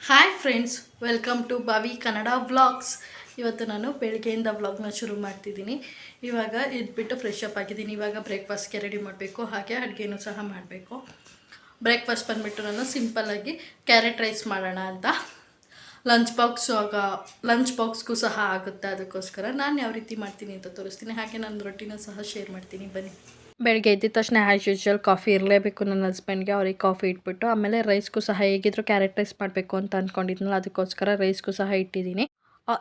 Hi friends, welcome to ಬಾವಿ Kannada vlogs. ಇವತ್ತು ನಾನು ಬೆಳಗ್ಗೆಯಿಂದ ವ್ಲಾಗ್ನ ಶುರು ಮಾಡ್ತಿದ್ದೀನಿ. ಇವಾಗ ಇದ್ಬಿಟ್ಟು ಫ್ರೆಶ್ ಅಪ್ ಆಗಿದ್ದೀನಿ. ಇವಾಗ ಬ್ರೇಕ್ಫಾಸ್ಟ್ಗೆ ರೆಡಿ ಮಾಡಬೇಕು, ಹಾಗೆ ಅಡುಗೆನೂ ಸಹ ಮಾಡಬೇಕು. ಬ್ರೇಕ್ಫಾಸ್ಟ್ ಬಂದುಬಿಟ್ಟು ನಾನು ಸಿಂಪಲ್ಲಾಗಿ ಕ್ಯಾರೆಟ್ ರೈಸ್ ಮಾಡೋಣ ಅಂತ. ಲಂಚ್ ಬಾಕ್ಸ್ಗೂ ಸಹ ಆಗುತ್ತೆ. ಅದಕ್ಕೋಸ್ಕರ ನಾನು ಯಾವ ರೀತಿ ಮಾಡ್ತೀನಿ ಅಂತ ತೋರಿಸ್ತೀನಿ. ಹಾಗೆ ನನ್ನ ರೊಟ್ಟಿನ ಸಹ ಶೇರ್ ಮಾಡ್ತೀನಿ, ಬನ್ನಿ. ಬೆಳಗ್ಗೆ ಎದ್ದ ತಕ್ಷಣ ಆ್ಯಸ್ ಯೂಶ್ವಲ್ ಕಾಫಿ ಇರಲೇಬೇಕು ನನ್ನ ಹಸ್ಬೆಂಡ್ಗೆ. ಅವ್ರಿಗೆ ಕಾಫಿ ಇಟ್ಬಿಟ್ಟು ಆಮೇಲೆ ರೈಸ್ಗೂ ಸಹ ಹೇಗಿದ್ರು ಕ್ಯಾರೆಟ್ ರೈಸ್ ಮಾಡಬೇಕು ಅಂತ ಅಂದ್ಕೊಂಡಿದ್ನಲ್ಲ, ಅದಕ್ಕೋಸ್ಕರ ರೈಸ್ಗೂ ಸಹ ಇಟ್ಟಿದ್ದೀನಿ.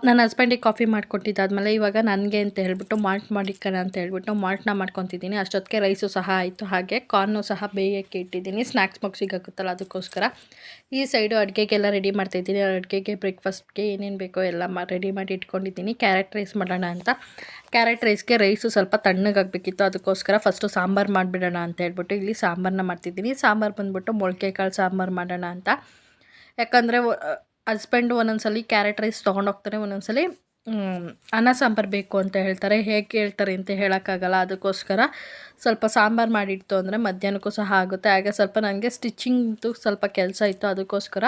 ನನ್ನ ಹಸ್ಬೆಂಡಿಗೆ ಕಾಫಿ ಮಾಡಿಕೊಟ್ಟಿದ್ದಾದಮೇಲೆ ಇವಾಗ ನನಗೆ ಅಂತ ಹೇಳ್ಬಿಟ್ಟು ಮಾಲ್ಟ್ ಮಾಡಿಕ್ಕಣ ಅಂತ ಹೇಳ್ಬಿಟ್ಟು ಮಾಲ್ಟ್ನ ಮಾಡ್ಕೊತಿದ್ದೀನಿ. ಅಷ್ಟೊತ್ತಿಗೆ ರೈಸು ಸಹ ಆಯಿತು, ಹಾಗೆ ಕಾರ್ನು ಸಹ ಬೇಯಕ್ಕೆ ಇಟ್ಟಿದ್ದೀನಿ. ಸ್ನ್ಯಾಕ್ಸ್ ಬಾಕ್ಸಿಗೆ ಆಗುತ್ತಲ್ಲ, ಅದಕ್ಕೋಸ್ಕರ ಈ ಸೈಡು ಅಡುಗೆಗೆಲ್ಲ ರೆಡಿ ಮಾಡ್ತಾಯಿದ್ದೀನಿ. ಅಡುಗೆಗೆ ಬ್ರೇಕ್ಫಾಸ್ಟ್ಗೆ ಏನೇನು ಬೇಕೋ ಎಲ್ಲ ರೆಡಿ ಮಾಡಿ ಇಟ್ಕೊಂಡಿದ್ದೀನಿ. ಕ್ಯಾರೆಟ್ ರೈಸ್ ಮಾಡೋಣ ಅಂತ. ಕ್ಯಾರೆಟ್ ರೈಸ್ಗೆ ರೈಸು ಸ್ವಲ್ಪ ತಣ್ಣಗಾಗಬೇಕಿತ್ತು, ಅದಕ್ಕೋಸ್ಕರ ಫಸ್ಟು ಸಾಂಬಾರು ಮಾಡಿಬಿಡೋಣ ಅಂತ ಹೇಳ್ಬಿಟ್ಟು ಇಲ್ಲಿ ಸಾಂಬಾರನ್ನ ಮಾಡ್ತಿದ್ದೀನಿ. ಸಾಂಬಾರು ಬಂದುಬಿಟ್ಟು ಮೊಳಕೆ ಕಾಳು ಸಾಂಬಾರು ಮಾಡೋಣ ಅಂತ. ಯಾಕಂದರೆ ಹಸ್ಬೆಂಡು ಒಂದೊಂದ್ಸಲಿ ಕ್ಯಾರೆಟ್ ರೈಸ್ ತೊಗೊಂಡೋಗ್ತಾರೆ, ಒಂದೊಂದ್ಸಲಿ ಅನ್ನ ಸಾಂಬಾರು ಬೇಕು ಅಂತ ಹೇಳ್ತಾರೆ. ಹೇಗೆ ಹೇಳ್ತಾರೆ ಅಂತ ಹೇಳೋಕ್ಕಾಗಲ್ಲ. ಅದಕ್ಕೋಸ್ಕರ ಸ್ವಲ್ಪ ಸಾಂಬಾರು ಮಾಡಿಟ್ಟು ಅಂದರೆ ಮಧ್ಯಾಹ್ನಕ್ಕೂ ಸಹ ಆಗುತ್ತೆ. ಹಾಗೆ ಸ್ವಲ್ಪ ನನಗೆ ಸ್ಟಿಚಿಂಗ್ದು ಸ್ವಲ್ಪ ಕೆಲಸ ಇತ್ತು, ಅದಕ್ಕೋಸ್ಕರ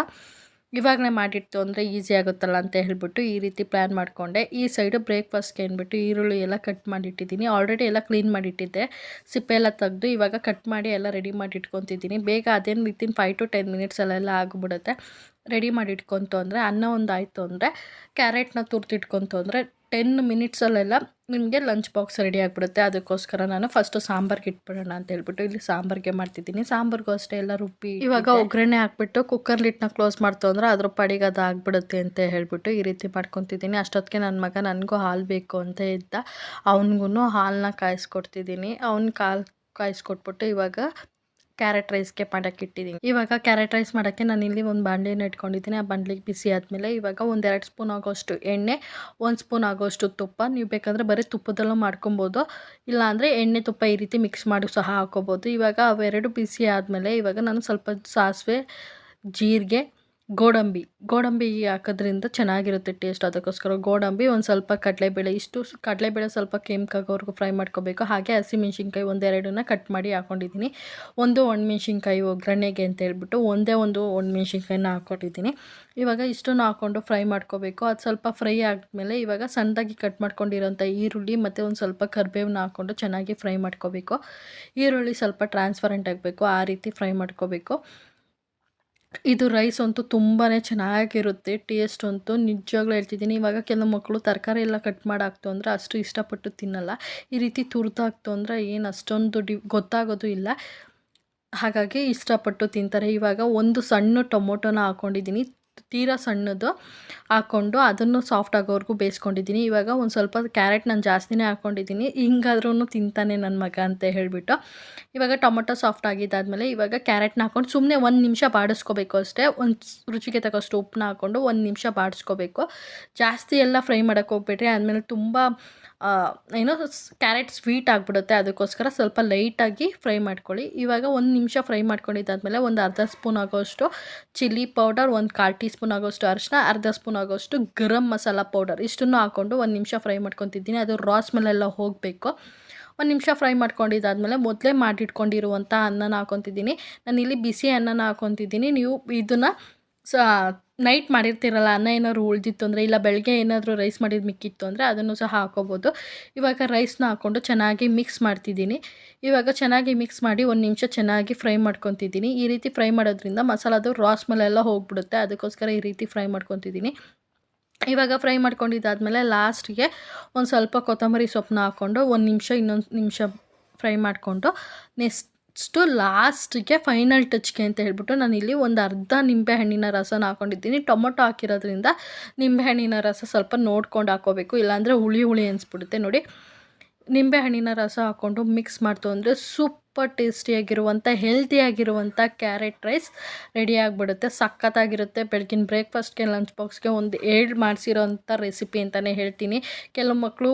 ಇವಾಗಲೇ ಮಾಡಿಟ್ಟು ಅಂದರೆ ಈಸಿ ಆಗುತ್ತಲ್ಲ ಅಂತ ಹೇಳ್ಬಿಟ್ಟು ಈ ರೀತಿ ಪ್ಲ್ಯಾನ್ ಮಾಡಿಕೊಂಡೆ. ಈ ಸೈಡು ಬ್ರೇಕ್ಫಾಸ್ಟ್ಗೆ ಅಂದ್ಬಿಟ್ಟು ಈರುಳ್ಳಿ ಎಲ್ಲ ಕಟ್ ಮಾಡಿಟ್ಟಿದ್ದೀನಿ. ಆಲ್ರೆಡಿ ಎಲ್ಲ ಕ್ಲೀನ್ ಮಾಡಿಟ್ಟಿದ್ದೆ, ಸಿಪ್ಪೆ ಎಲ್ಲ ತೆಗೆದು ಇವಾಗ ಕಟ್ ಮಾಡಿ ಎಲ್ಲ ರೆಡಿ ಮಾಡಿ ಇಟ್ಕೊತಿದ್ದೀನಿ. ಬೇಗ ಅದೇನು ವಿತಿನ್ 5 to 10 ಮಿನಿಟ್ಸಲ್ಲೆಲ್ಲ ಆಗಿಬಿಡುತ್ತೆ. ರೆಡಿ ಮಾಡಿ ಇಟ್ಕೊತು ಅಂದರೆ ಅನ್ನ ಒಂದು ಆಯಿತು ಅಂದರೆ ಕ್ಯಾರೆಟ್ನ ತುರ್ತಿಟ್ಕೊತು ಅಂದರೆ 10 ಮಿನಿಟ್ಸಲ್ಲೆಲ್ಲ ನಿಮಗೆ ಲಂಚ್ ಬಾಕ್ಸ್ ರೆಡಿ ಆಗಿಬಿಡುತ್ತೆ. ಅದಕ್ಕೋಸ್ಕರ ನಾನು ಫಸ್ಟು ಸಾಂಬಾರ್ಗೆ ಇಟ್ಬಿಡೋಣ ಅಂತ ಹೇಳ್ಬಿಟ್ಟು ಇಲ್ಲಿ ಸಾಂಬಾರಿಗೆ ಮಾಡ್ತಿದ್ದೀನಿ. ಸಾಂಬಾರ್ಗೂ ಅಷ್ಟೇ ಎಲ್ಲ ರುಬ್ಬಿ ಇವಾಗ ಒಗ್ಗರಣೆ ಹಾಕ್ಬಿಟ್ಟು ಕುಕ್ಕರ್ ಲಿಟ್ನ ಕ್ಲೋಸ್ ಮಾಡ್ತು ಅಂದರೆ ಅದ್ರ ಪಾಡಿಗೆ ಅದು ಆಗಿಬಿಡುತ್ತೆ ಅಂತ ಹೇಳ್ಬಿಟ್ಟು ಈ ರೀತಿ ಮಾಡ್ಕೊತಿದ್ದೀನಿ. ಅಷ್ಟೊತ್ತಿಗೆ ನನ್ನ ಮಗ ನನಗೂ ಹಾಲು ಬೇಕು ಅಂತ ಇದ್ದ, ಅವನಿಗೂ ಹಾಲನ್ನ ಕಾಯಿಸ್ಕೊಡ್ತಿದ್ದೀನಿ. ಅವ್ನು ಕಾಯಿಸ್ಕೊಟ್ಬಿಟ್ಟು ಇವಾಗ ಕ್ಯಾರೆಟ್ ರೈಸ್ಗೆ ಮಾಡೋಕ್ಕೆ ಇಟ್ಟಿದ್ದೀನಿ. ಇವಾಗ ಕ್ಯಾರೆಟ್ ರೈಸ್ ಮಾಡೋಕ್ಕೆ ನಾನು ಇಲ್ಲಿ ಒಂದು ಬಾಣಲೆನ ಇಟ್ಕೊಂಡಿದ್ದೀನಿ. ಆ ಬಾಣಲೆಗೆ ಬಿಸಿ ಆದಮೇಲೆ ಇವಾಗ 1-2 ಸ್ಪೂನ್ ಆಗೋಷ್ಟು ಎಣ್ಣೆ, 1 ಸ್ಪೂನ್ ಆಗೋಷ್ಟು ತುಪ್ಪ. ನೀವು ಬೇಕಂದರೆ ಬರೀ ತುಪ್ಪದಲ್ಲೂ ಮಾಡ್ಕೊಬೋದು, ಇಲ್ಲಾಂದರೆ ಎಣ್ಣೆ ತುಪ್ಪ ಈ ರೀತಿ ಮಿಕ್ಸ್ ಮಾಡಿ ಸಹ ಹಾಕ್ಕೋಬೋದು. ಇವಾಗ ಅವೆರಡು ಬಿಸಿ ಆದಮೇಲೆ ಇವಾಗ ನಾನು ಸ್ವಲ್ಪ ಸಾಸಿವೆ, ಜೀರಿಗೆ, ಗೋಡಂಬಿ ಹಾಕೋದ್ರಿಂದ ಚೆನ್ನಾಗಿರುತ್ತೆ ಟೇಸ್ಟ್. ಅದಕ್ಕೋಸ್ಕರ ಗೋಡಂಬಿ, ಒಂದು ಸ್ವಲ್ಪ ಕಡಲೆಬೇಳೆ, ಇಷ್ಟು ಕಡಲೆಬೇಳೆ ಸ್ವಲ್ಪ ಕೆಂಪಾಗೋವರೆಗೂ ಫ್ರೈ ಮಾಡ್ಕೋಬೇಕು. ಹಾಗೆ ಹಸಿಮೆಣ್ಸಿನ್ಕಾಯಿ 1-2 ಕಟ್ ಮಾಡಿ ಹಾಕ್ಕೊಂಡಿದ್ದೀನಿ. ಒಂದು ಒಣಮೆಣ್ಸಿನ್ಕಾಯಿ ಒಗ್ಗರಣೆಗೆ ಅಂತ ಹೇಳ್ಬಿಟ್ಟು ಒಂದೇ ಒಂದು ಒಣಮೆಣ್ಸಿನ್ಕಾಯಿನ ಹಾಕ್ಕೊಂಡಿದ್ದೀನಿ. ಇವಾಗ ಇಷ್ಟನ್ನು ಹಾಕ್ಕೊಂಡು ಫ್ರೈ ಮಾಡ್ಕೋಬೇಕು. ಅದು ಸ್ವಲ್ಪ ಫ್ರೈ ಆದಮೇಲೆ ಇವಾಗ ಸಣ್ಣದಾಗಿ ಕಟ್ ಮಾಡ್ಕೊಂಡಿರೋಂಥ ಈರುಳ್ಳಿ ಮತ್ತು ಒಂದು ಸ್ವಲ್ಪ ಕರಿಬೇವನ್ನ ಹಾಕ್ಕೊಂಡು ಚೆನ್ನಾಗಿ ಫ್ರೈ ಮಾಡ್ಕೋಬೇಕು. ಈರುಳ್ಳಿ ಸ್ವಲ್ಪ ಟ್ರಾನ್ಸ್ಪರೆಂಟ್ ಆಗಬೇಕು, ಆ ರೀತಿ ಫ್ರೈ ಮಾಡ್ಕೋಬೇಕು. ಇದು ರೈಸ್ ಅಂತೂ ತುಂಬಾ ಚೆನ್ನಾಗಿರುತ್ತೆ, ಟೇಸ್ಟ್ ಅಂತೂ ನಿಜವಾಗ್ಲೂ ಹೇಳ್ತಿದ್ದೀನಿ. ಇವಾಗ ಕೆಲವು ಮಕ್ಕಳು ತರಕಾರಿ ಎಲ್ಲ ಕಟ್ ಮಾಡಾಕ್ತು ಅಂದರೆ ಅಷ್ಟು ಇಷ್ಟಪಟ್ಟು ತಿನ್ನಲ್ಲ. ಈ ರೀತಿ ತುರಿದಾಕ್ತು ಅಂದರೆ ಏನು ಅಷ್ಟೊಂದು ಗೊತ್ತಾಗೋದು ಇಲ್ಲ, ಹಾಗಾಗಿ ಇಷ್ಟಪಟ್ಟು ತಿಂತಾರೆ. ಇವಾಗ ಒಂದು ಸಣ್ಣ ಟೊಮೊಟೊನ ಹಾಕ್ಕೊಂಡಿದ್ದೀನಿ, ತೀರಾ ಸಣ್ಣದು ಹಾಕ್ಕೊಂಡು ಅದನ್ನು ಸಾಫ್ಟ್ ಆಗೋವರೆಗೂ ಬೇಯಿಸ್ಕೊಂಡಿದ್ದೀನಿ. ಇವಾಗ ಒಂದು ಸ್ವಲ್ಪ ಕ್ಯಾರೆಟ್ ನಾನು ಜಾಸ್ತಿನೇ ಹಾಕ್ಕೊಂಡಿದ್ದೀನಿ, ಹಿಂಗಾದ್ರೂ ತಿಂತಾನೆ ನನ್ನ ಮಗ ಅಂತ ಹೇಳಿಬಿಟ್ಟು. ಇವಾಗ ಟೊಮೊಟೊ ಸಾಫ್ಟ್ ಆಗಿದ್ದಾದಮೇಲೆ ಇವಾಗ ಕ್ಯಾರೆಟ್ನ ಹಾಕ್ಕೊಂಡು ಸುಮ್ಮನೆ 1 ನಿಮಿಷ ಬಾಡಿಸ್ಕೋಬೇಕು ಅಷ್ಟೇ. ರುಚಿಗೆ ತಕ್ಕಷ್ಟು ಉಪ್ಪನ್ನ ಹಾಕ್ಕೊಂಡು 1 ನಿಮಿಷ ಬಾಡಿಸ್ಕೋಬೇಕು. ಜಾಸ್ತಿ ಎಲ್ಲ ಫ್ರೈ ಮಾಡೋಕ್ಕೆ ಹೋಗ್ಬೇಡ್ರಿ, ಆದಮೇಲೆ ತುಂಬ ಕ್ಯಾರೆಟ್ ಸ್ವೀಟ್ ಆಗಿಬಿಡುತ್ತೆ. ಅದಕ್ಕೋಸ್ಕರ ಸ್ವಲ್ಪ ಲೈಟಾಗಿ ಫ್ರೈ ಮಾಡ್ಕೊಳ್ಳಿ. ಇವಾಗ 1 ನಿಮಿಷ ಫ್ರೈ ಮಾಡ್ಕೊಂಡಿದ್ದಾದಮೇಲೆ ಒಂದು ಅರ್ಧ ಸ್ಪೂನ್ ಆಗೋಷ್ಟು ಚಿಲ್ಲಿ ಪೌಡರ್, 1/4 ಟೀ ಸ್ಪೂನ್ ಆಗೋಷ್ಟು ಅರಿಶಿನ, ಅರ್ಧ ಸ್ಪೂನ್ ಆಗೋಷ್ಟು ಗರಂ ಮಸಾಲ ಪೌಡರ್, ಇಷ್ಟನ್ನು ಹಾಕ್ಕೊಂಡು 1 ನಿಮಿಷ ಫ್ರೈ ಮಾಡ್ಕೊತಿದ್ದೀನಿ. ಅದು ರಾ ಸ್ಮೆಲ್ ಎಲ್ಲ ಹೋಗಬೇಕು. 1 ನಿಮಿಷ ಫ್ರೈ ಮಾಡ್ಕೊಂಡಿದ್ದಾದಮೇಲೆ ಮೊದಲೇ ಮಾಡಿಟ್ಕೊಂಡಿರುವಂಥ ಅನ್ನನ ಹಾಕ್ಕೊತಿದ್ದೀನಿ. ನಾನಿಲ್ಲಿ ಬಿಸಿ ಅನ್ನನ ಹಾಕ್ಕೊತಿದ್ದೀನಿ. ನೀವು ಇದನ್ನು ನೈಟ್ ಮಾಡಿರ್ತೀರಲ್ಲ, ಅನ್ನ ಏನಾದ್ರು ಉಳಿದಿತ್ತು ಅಂದರೆ, ಇಲ್ಲ ಬೆಳಗ್ಗೆ ಏನಾದರೂ ರೈಸ್ ಮಾಡಿದ್ದು ಮಿಕ್ಕಿತ್ತು ಅಂದರೆ ಅದನ್ನು ಸಹ ಹಾಕ್ಕೋಬೋದು. ಇವಾಗ ರೈಸ್ನ ಹಾಕ್ಕೊಂಡು ಚೆನ್ನಾಗಿ ಮಿಕ್ಸ್ ಮಾಡ್ತಿದ್ದೀನಿ. ಇವಾಗ ಚೆನ್ನಾಗಿ ಮಿಕ್ಸ್ ಮಾಡಿ 1 ನಿಮಿಷ ಚೆನ್ನಾಗಿ ಫ್ರೈ ಮಾಡ್ಕೊತಿದ್ದೀನಿ. ಈ ರೀತಿ ಫ್ರೈ ಮಾಡೋದ್ರಿಂದ ಮಸಾಲದು ರಾ ಸ್ಮೆಲ್ ಎಲ್ಲ ಹೋಗಿಬಿಡುತ್ತೆ. ಅದಕ್ಕೋಸ್ಕರ ಈ ರೀತಿ ಫ್ರೈ ಮಾಡ್ಕೊತಿದ್ದೀನಿ. ಇವಾಗ ಫ್ರೈ ಮಾಡ್ಕೊಂಡಿದ್ದಾದಮೇಲೆ ಲಾಸ್ಟಿಗೆ ಒಂದು ಸ್ವಲ್ಪ ಕೊತ್ತಂಬರಿ ಸೊಪ್ಪನ್ನ ಹಾಕ್ಕೊಂಡು 1 ನಿಮಿಷ, ಇನ್ನೊಂದು ನಿಮಿಷ ಫ್ರೈ ಮಾಡಿಕೊಂಡು ನೆಕ್ಸ್ಟು ಲಾಸ್ಟಿಗೆ ಫೈನಲ್ ಟಚ್ಗೆ ಅಂತ ಹೇಳ್ಬಿಟ್ಟು ನಾನಿಲ್ಲಿ ಒಂದು ಅರ್ಧ ನಿಂಬೆಹಣ್ಣಿನ ರಸನ ಹಾಕ್ಕೊಂಡಿದ್ದೀನಿ. ಟೊಮೊಟೊ ಹಾಕಿರೋದ್ರಿಂದ ನಿಂಬೆಹಣ್ಣಿನ ರಸ ಸ್ವಲ್ಪ ನೋಡ್ಕೊಂಡು ಹಾಕ್ಕೋಬೇಕು, ಇಲ್ಲಾಂದರೆ ಹುಳಿ ಅನಿಸ್ಬಿಡುತ್ತೆ. ನೋಡಿ, ನಿಂಬೆಹಣ್ಣಿನ ರಸ ಹಾಕ್ಕೊಂಡು ಮಿಕ್ಸ್ ಮಾಡ್ತು ಅಂದರೆ ಸೂಪರ್ ಟೇಸ್ಟಿಯಾಗಿರುವಂಥ ಹೆಲ್ತಿಯಾಗಿರುವಂಥ ಕ್ಯಾರೆಟ್ ರೈಸ್ ರೆಡಿ ಆಗಿಬಿಡುತ್ತೆ. ಸಖತ್ತಾಗಿರುತ್ತೆ. ಬೆಳಗಿನ ಬ್ರೇಕ್ಫಾಸ್ಟ್ಗೆ, ಲಂಚ್ ಬಾಕ್ಸ್ಗೆ ಒಂದು ಮಾಡಿಸಿರೋಂಥ ರೆಸಿಪಿ ಅಂತಲೇ ಹೇಳ್ತೀನಿ. ಕೆಲವು ಮಕ್ಕಳು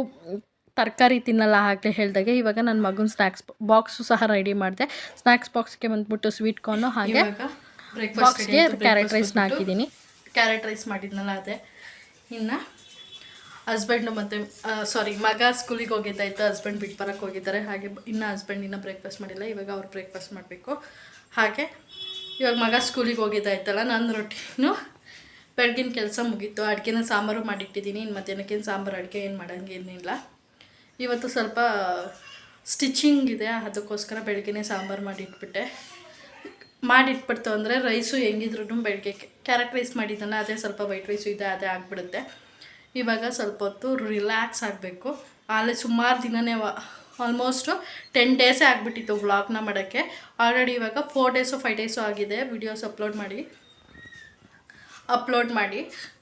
ತರಕಾರಿ ತಿನ್ನಲ್ಲ, ಆಗಲೇ ಹೇಳಿದಾಗೆ. ಇವಾಗ ನನ್ನ ಮಗನ ಸ್ನ್ಯಾಕ್ಸ್ ಬಾಕ್ಸು ಸಹ ರೆಡಿ ಮಾಡಿದೆ. ಸ್ನ್ಯಾಕ್ಸ್ ಬಾಕ್ಸ್ಗೆ ಬಂದುಬಿಟ್ಟು ಸ್ವೀಟ್ ಕಾರ್ನು, ಹಾಗೆ ಬಾಕ್ಸ್ಗೆ ಕ್ಯಾರೆಟ್ ರೈಸ್ನ ಹಾಕಿದ್ದೀನಿ. ಕ್ಯಾರೆಟ್ ರೈಸ್ ಮಾಡಿದ್ನಲ್ಲ ಅದೇ. ಇನ್ನು ಹಸ್ಬೆಂಡು ಮತ್ತು ಮಗ ಸ್ಕೂಲಿಗೆ ಹೋಗಿದ್ದಾಯಿತು, ಹಸ್ಬೆಂಡ್ ಬಿಟ್ಟು ಬರೋಕ್ಕೆ ಹೋಗಿದ್ದಾರೆ. ಹಾಗೆ ಇನ್ನು ಹಸ್ಬೆಂಡ್ ಇನ್ನೂ ಬ್ರೇಕ್ಫಾಸ್ಟ್ ಮಾಡಿಲ್ಲ, ಇವಾಗ ಅವ್ರು ಬ್ರೇಕ್ಫಾಸ್ಟ್ ಮಾಡಬೇಕು. ಹಾಗೆ ಇವಾಗ ಮಗ ಸ್ಕೂಲಿಗೆ ಹೋಗಿದ್ದಾಯ್ತಲ್ಲ, ನನ್ನ ರೊಟ್ಟಿನೂ ಬೆಳಗಿನ ಕೆಲಸ ಮುಗೀತು. ಅಡುಗೆನ ಸಾಂಬಾರು ಮಾಡಿಟ್ಟಿದ್ದೀನಿ. ಇನ್ನು ಮಧ್ಯಾಹ್ನಕ್ಕೇನು ಸಾಂಬಾರು ಅಡುಗೆ ಏನು ಮಾಡೋಂಗೇನಿಲ್ಲ. ಇವತ್ತು ಸ್ವಲ್ಪ ಸ್ಟಿಚಿಂಗ್ ಇದೆ, ಅದಕ್ಕೋಸ್ಕರ ಬೆಳಗ್ಗೆನೇ ಸಾಂಬಾರು ಮಾಡಿಟ್ಬಿಡ್ತು ಅಂದರೆ ರೈಸು ಹೆಂಗಿದ್ರು ಬೆಳಗ್ಗೆ ಕ್ಯಾರೆಟ್ ರೈಸ್ ಮಾಡಿದ್ದಲ್ಲ, ಅದೇ ಸ್ವಲ್ಪ ವೈಟ್ ರೈಸು ಇದೆ, ಅದೇ ಆಗಿಬಿಡುತ್ತೆ. ಇವಾಗ ಸ್ವಲ್ಪ ಹೊತ್ತು ರಿಲ್ಯಾಕ್ಸ್ ಆಗಬೇಕು. ಆಲೇ ಸುಮಾರು ದಿನವೇ ಆಲ್ಮೋಸ್ಟು 10 ಡೇಸೇ ಆಗಿಬಿಟ್ಟಿತ್ತು ವ್ಲಾಗ್ನ ಮಾಡೋಕ್ಕೆ. ಆಲ್ರೆಡಿ ಇವಾಗ 4 ಡೇಸು 5 ಡೇಸು ಆಗಿದೆ ವೀಡಿಯೋಸ್ ಅಪ್ಲೋಡ್ ಮಾಡಿ.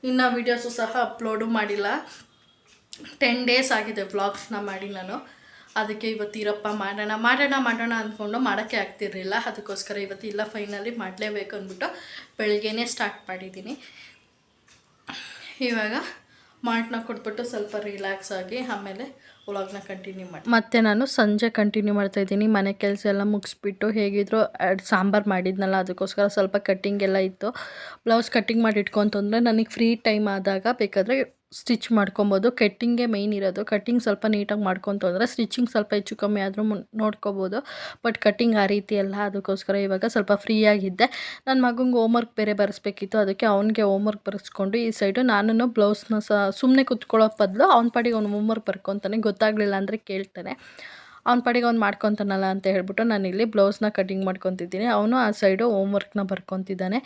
ಇನ್ನು ವೀಡಿಯೋಸು ಸಹ ಅಪ್ಲೋಡು ಮಾಡಿಲ್ಲ. 10 ಡೇಸ್ ಆಗಿದೆ ವ್ಲಾಗ್ಸ್ನ ಮಾಡಿ ನಾನು. ಅದಕ್ಕೆ ಇವತ್ತು ಇರಪ್ಪ ಮಾಡೋಣ ಅಂದ್ಕೊಂಡು ಮಾಡೋಕ್ಕೆ ಆಗ್ತಿರಲಿಲ್ಲ. ಅದಕ್ಕೋಸ್ಕರ ಇವತ್ತು ಇಲ್ಲ ಫೈನಲಿ ಮಾಡಲೇಬೇಕು ಅಂದ್ಬಿಟ್ಟು ಬೆಳಗ್ಗೆನೇ ಸ್ಟಾರ್ಟ್ ಮಾಡಿದ್ದೀನಿ. ಇವಾಗ ಮಾಲ್ಟ್ನ ಕೊಟ್ಬಿಟ್ಟು ಸ್ವಲ್ಪ ರಿಲ್ಯಾಕ್ಸ್ ಆಗಿ ಆಮೇಲೆ ವ್ಲಾಗ್ನ ಕಂಟಿನ್ಯೂ ಮಾಡಿ ಮತ್ತೆ ನಾನು ಸಂಜೆ ಕಂಟಿನ್ಯೂ ಮಾಡ್ತಾಯಿದ್ದೀನಿ. ಮನೆ ಕೆಲಸ ಎಲ್ಲ ಮುಗಿಸ್ಬಿಟ್ಟು ಹೇಗಿದ್ರು ಸಾಂಬಾರು ಮಾಡಿದ್ನಲ್ಲ, ಅದಕ್ಕೋಸ್ಕರ ಸ್ವಲ್ಪ ಕಟ್ಟಿಂಗ್ ಎಲ್ಲ ಇತ್ತು. ಬ್ಲೌಸ್ ಕಟ್ಟಿಂಗ್ ಮಾಡಿ ಇಟ್ಕೊಂತಂದರೆ ನನಗೆ ಫ್ರೀ ಟೈಮ್ ಆದಾಗ ಬೇಕಾದರೆ ಸ್ಟಿಚ್ ಮಾಡ್ಕೊಬೋದು. ಕಟ್ಟಿಂಗೇ ಮೇಯ್ನ್ ಇರೋದು. ಕಟ್ಟಿಂಗ್ ಸ್ವಲ್ಪ ನೀಟಾಗಿ ಮಾಡ್ಕೊತಂದರೆ ಸ್ಟಿಚಿಂಗ್ ಸ್ವಲ್ಪ ಹೆಚ್ಚು ಕಮ್ಮಿ ಆದರೂ ನೋಡ್ಕೋಬೋದು. ಬಟ್ ಕಟ್ಟಿಂಗ್ ಆ ರೀತಿ ಅಲ್ಲ. ಅದಕ್ಕೋಸ್ಕರ ಇವಾಗ ಸ್ವಲ್ಪ ಫ್ರೀಯಾಗಿದ್ದೆ. ನನ್ನ ಮಗಂಗೆ ಹೋಮ್ವರ್ಕ್ ಬೇರೆ ಬರೆಸ್ಬೇಕಿತ್ತು. ಅದಕ್ಕೆ ಅವ್ನಿಗೆ ಹೋಮ್ವರ್ಕ್ ಬರೆಸ್ಕೊಂಡು ಈ ಸೈಡು ನಾನು ಬ್ಲೌಸ್ನ ಸುಮ್ಮನೆ ಕುತ್ಕೊಳ್ಳೋ ಬದಲು ಅವ್ನ ಪಾಡಿಗೆ ಅವ್ನು ಹೋಮ್ವರ್ಕ್ ಬರ್ಕೊತಾನೆ. ಗೊತ್ತಾಗಲಿಲ್ಲ ಅಂದರೆ ಕೇಳ್ತಾನೆ. ಅವ್ನ ಪಾಡಿಗೆ ಅವ್ನು ಮಾಡ್ಕೊತಾನಲ್ಲ ಅಂತ ಹೇಳ್ಬಿಟ್ಟು ನಾನಿಲ್ಲಿ ಬ್ಲೌಸ್ನ ಕಟ್ಟಿಂಗ್ ಮಾಡ್ಕೊತಿದ್ದೀನಿ. ಅವನು ಆ ಸೈಡು ಹೋಮ್ವರ್ಕ್ನ ಬರ್ಕೊತಿದ್ದಾನೆ.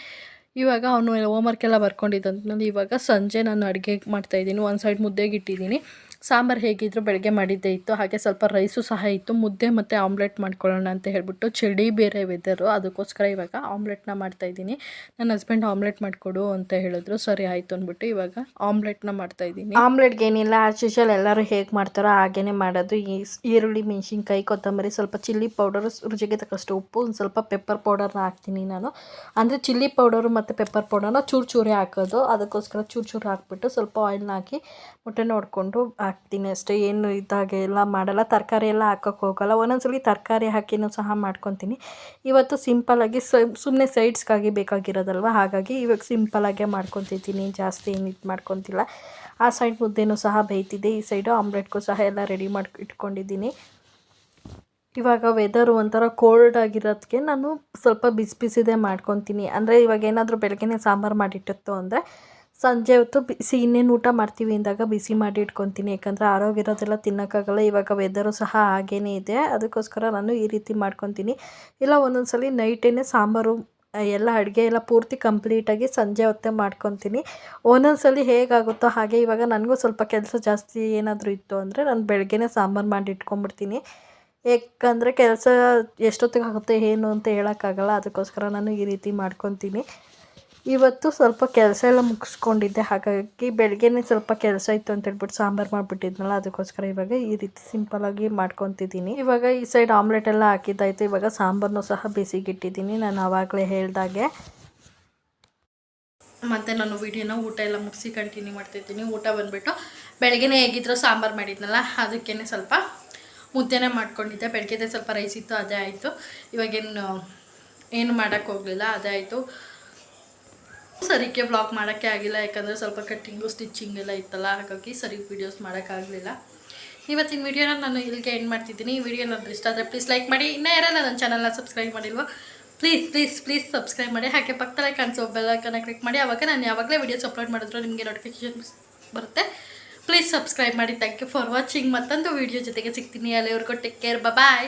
ಇವಾಗ ಅವನು ಹೋಮ್ವರ್ಕ್ ಎಲ್ಲ ಬರ್ಕೊಂಡಿದ್ದಂತ ಇವಾಗ ಸಂಜೆ ನಾನು ಅಡುಗೆ ಮಾಡ್ತಾಯಿದ್ದೀನಿ. ಒಂದು ಸೈಡ್ ಮುದ್ದೆಗೆ ಇಟ್ಟಿದ್ದೀನಿ. ಸಾಂಬಾರು ಹೇಗಿದ್ರು ಬೆಳಗ್ಗೆ ಮಾಡಿದ್ದೇ ಇತ್ತು. ಹಾಗೆ ಸ್ವಲ್ಪ ರೈಸು ಸಹ ಇತ್ತು. ಮುದ್ದೆ ಮತ್ತು ಆಮ್ಲೆಟ್ ಮಾಡ್ಕೊಳ್ಳೋಣ ಅಂತ ಹೇಳ್ಬಿಟ್ಟು ಚಳಿ ಬೇರೆ ವೆದರು, ಅದಕ್ಕೋಸ್ಕರ ಇವಾಗ ಆಮ್ಲೆಟ್ನ ಮಾಡ್ತಾಯಿದ್ದೀನಿ. ನನ್ನ ಹಸ್ಬೆಂಡ್ ಆಮ್ಲೆಟ್ ಮಾಡಿಕೊಡು ಅಂತ ಹೇಳಿದ್ರು. ಸರಿ ಆಯಿತು ಅಂದ್ಬಿಟ್ಟು ಇವಾಗ ಆಮ್ಲೆಟ್ನ ಮಾಡ್ತಾಯಿದ್ದೀನಿ. ಆಮ್ಲೆಟ್ಗೆ ಏನಿಲ್ಲ, ಆಸ್ ಯೂಶುವಲ್ ಎಲ್ಲರೂ ಹೇಗೆ ಮಾಡ್ತಾರೋ ಹಾಗೇ ಮಾಡೋದು. ಈರುಳ್ಳಿ, ಮೆಣಸಿನ್ಕಾಯಿ, ಕೊತ್ತಂಬರಿ, ಸ್ವಲ್ಪ ಚಿಲ್ಲಿ ಪೌಡರು, ರುಚಿಗೆ ತಕ್ಕಷ್ಟು ಉಪ್ಪು, ಒಂದು ಸ್ವಲ್ಪ ಪೆಪ್ಪರ್ ಪೌಡರ್ನ ಹಾಕ್ತೀನಿ ನಾನು. ಅಂದರೆ ಚಿಲ್ಲಿ ಪೌಡರು ಮತ್ತು ಪೆಪ್ಪರ್ ಪೌಡರ್ನ ಚೂರೇ ಹಾಕೋದು. ಅದಕ್ಕೋಸ್ಕರ ಚೂರು ಹಾಕ್ಬಿಟ್ಟು ಸ್ವಲ್ಪ ಆಯಿಲ್ನ ಹಾಕಿ ಮೊಟ್ಟೆ ನೋಡಿಕೊಂಡು ಹಾಕ್ತೀನಿ ಅಷ್ಟೇ. ಏನು ಇದಾಗೆ ಎಲ್ಲ ಮಾಡಲ್ಲ. ತರಕಾರಿ ಎಲ್ಲ ಹಾಕೋಕ್ಕೆ ಹೋಗಲ್ಲ. ಒಂದೊಂದ್ಸಲಿ ತರಕಾರಿ ಹಾಕಿನೂ ಸಹ ಮಾಡ್ಕೊತೀನಿ. ಇವತ್ತು ಸಿಂಪಲ್ಲಾಗಿ ಸುಮ್ಮನೆ ಸೈಡ್ಸ್ಗಾಗಿ ಬೇಕಾಗಿರೋದಲ್ವ, ಹಾಗಾಗಿ ಇವಾಗ ಸಿಂಪಲ್ಲಾಗೆ ಮಾಡ್ಕೊತಿದ್ದೀನಿ. ಜಾಸ್ತಿ ಏನು ಇದು ಮಾಡ್ಕೊತಿಲ್ಲ. ಆ ಸೈಡ್ ಮುದ್ದೆನೂ ಸಹ ಬೇಯ್ತಿದೆ. ಈ ಸೈಡು ಆಮ್ಲೆಟ್ಗೂ ಸಹ ಎಲ್ಲ ರೆಡಿ ಮಾಡಿ ಇಟ್ಕೊಂಡಿದ್ದೀನಿ. ಇವಾಗ ವೆದರು ಒಂಥರ ಕೋಲ್ಡ್ ಆಗಿರೋದಕ್ಕೆ ನಾನು ಸ್ವಲ್ಪ ಬಿಸಿದೇ ಮಾಡ್ಕೊತೀನಿ. ಅಂದರೆ ಇವಾಗ ಏನಾದರೂ ಬೆಳಗ್ಗೆನೇ ಸಾಂಬಾರು ಮಾಡಿಟ್ಟಿತ್ತು ಅಂದರೆ ಸಂಜೆ ಹೊತ್ತು ಬಿಸಿ ಇನ್ನೇನು ಊಟ ಮಾಡ್ತೀವಿ ಅಂದಾಗ ಬಿಸಿ ಮಾಡಿ ಇಟ್ಕೊತೀನಿ. ಯಾಕಂದರೆ ಆರೋಗಿರೋದೆಲ್ಲ ತಿನ್ನೋಕ್ಕಾಗಲ್ಲ. ಇವಾಗ ವೆದರು ಸಹ ಹಾಗೇ ಇದೆ. ಅದಕ್ಕೋಸ್ಕರ ನಾನು ಈ ರೀತಿ ಮಾಡ್ಕೊತೀನಿ. ಇಲ್ಲ ಒಂದೊಂದ್ಸಲಿ ನೈಟೇ ಸಾಂಬಾರು ಎಲ್ಲ ಅಡುಗೆ ಎಲ್ಲ ಪೂರ್ತಿ ಕಂಪ್ಲೀಟಾಗಿ ಸಂಜೆ ಹೊತ್ತೇ ಮಾಡ್ಕೊತೀನಿ. ಒಂದೊಂದ್ಸಲಿ ಹೇಗಾಗುತ್ತೋ ಹಾಗೆ. ಇವಾಗ ನನಗೂ ಸ್ವಲ್ಪ ಕೆಲಸ ಜಾಸ್ತಿ ಏನಾದರೂ ಇತ್ತು ಅಂದರೆ ನಾನು ಬೆಳಗ್ಗೆನೇ ಸಾಂಬಾರು ಮಾಡಿ ಇಟ್ಕೊಂಡ್ಬಿಡ್ತೀನಿ. ಏಕೆಂದರೆ ಕೆಲಸ ಎಷ್ಟೊತ್ತಿಗೆ ಆಗುತ್ತೆ ಏನು ಅಂತ ಹೇಳೋಕ್ಕಾಗಲ್ಲ. ಅದಕ್ಕೋಸ್ಕರ ನಾನು ಈ ರೀತಿ ಮಾಡ್ಕೊತೀನಿ. ಇವತ್ತು ಸ್ವಲ್ಪ ಕೆಲಸ ಎಲ್ಲ ಮುಗಿಸ್ಕೊಂಡಿದ್ದೆ, ಹಾಗಾಗಿ ಬೆಳಗ್ಗೆನೇ ಸ್ವಲ್ಪ ಕೆಲಸ ಇತ್ತು ಅಂತ ಹೇಳ್ಬಿಟ್ಟು ಸಾಂಬಾರು ಮಾಡಿಬಿಟ್ಟಿದ್ನಲ್ಲ, ಅದಕ್ಕೋಸ್ಕರ ಇವಾಗ ಈ ರೀತಿ ಸಿಂಪಲಾಗಿ ಮಾಡ್ಕೊತಿದ್ದೀನಿ. ಇವಾಗ ಈ ಸೈಡ್ ಆಮ್ಲೆಟ್ ಎಲ್ಲ ಹಾಕಿದ್ದಾಯಿತು. ಇವಾಗ ಸಾಂಬಾರನ್ನೂ ಸಹ ಬಿಸಿಗಿಟ್ಟಿದ್ದೀನಿ ನಾನು ಆವಾಗಲೇ ಹೇಳ್ದಾಗೆ. ಮತ್ತು ನಾನು ವೀಡಿಯೋನ ಊಟ ಎಲ್ಲ ಮುಗಿಸಿ ಕಂಟಿನ್ಯೂ ಮಾಡ್ತಿದ್ದೀನಿ. ಊಟ ಬಂದುಬಿಟ್ಟು ಬೆಳಗ್ಗೆನೇ ಹೇಗಿದ್ರು ಸಾಂಬಾರು ಮಾಡಿದ್ನಲ್ಲ, ಅದಕ್ಕೇ ಸ್ವಲ್ಪ ಮುದ್ದೆನೇ ಮಾಡ್ಕೊಂಡಿದ್ದೆ. ಬೆಳಗ್ಗೆದೇ ಸ್ವಲ್ಪ ರೈಸ್ ಇತ್ತು, ಅದೇ ಆಯಿತು. ಏನು ಮಾಡೋಕ್ಕೆ ಹೋಗಲಿಲ್ಲ, ಅದೇ ಆಯಿತು. ಸರಿಗೆ ವ್ಲಾಗ್ ಮಾಡೋಕ್ಕೆ ಆಗಿಲ್ಲ, ಯಾಕಂದರೆ ಸ್ವಲ್ಪ ಕಟ್ಟಿಂಗು ಸ್ಟಿಚಿಂಗ್ ಎಲ್ಲ ಇತ್ತಲ್ಲ, ಹಾಗಾಗಿ ಸರಿ ವೀಡಿಯೋಸ್ ಮಾಡೋಕ್ಕಾಗಲಿಲ್ಲ. ಇವತ್ತಿನ ವೀಡಿಯೋನ ನಾನು ಇಲ್ಲಿಗೆ ಎಂಡ್ ಮಾಡ್ತಿದ್ದೀನಿ. ಈ ವಿಡಿಯೋ ನನಗೆ ಇಷ್ಟ ಆದರೆ ಪ್ಲೀಸ್ ಲೈಕ್ ಮಾಡಿ. ಇನ್ನೂ ಯಾರೆಲ್ಲ ನನ್ನ ಚಾನಲ್ನ ಸಬ್ಸ್ಕ್ರೈಬ್ ಮಾಡಿಲ್ವೋ ಪ್ಲೀಸ್ ಸಬ್ಸ್ಕ್ರೈಬ್ ಮಾಡಿ. ಹಾಗೆ ಪಕ್ಕದಲ್ಲೇ ಕಾಣಿಸೋ ಬೆಲ್ ಐಕಾನ್ನ ಕ್ಲಿಕ್ ಮಾಡಿ. ಆವಾಗ ನಾನು ಯಾವಾಗಲೇ ವೀಡಿಯೋಸ್ ಅಪ್ಲೋಡ್ ಮಾಡಿದ್ರು ನಿಮಗೆ ನೋಟಿಫಿಕೇಶನ್ ಬರುತ್ತೆ. ಪ್ಲೀಸ್ ಸಬ್ಸ್ಕ್ರೈಬ್ ಮಾಡಿ. Thank you for watching. ಮತ್ತೊಂದು ವೀಡಿಯೋ ಜೊತೆಗೆ ಸಿಗ್ತೀನಿ. ಅಲ್ಲಿವರೆಗೂ ಟೇಕ್ ಕೇರ್, ಬಾಯ್.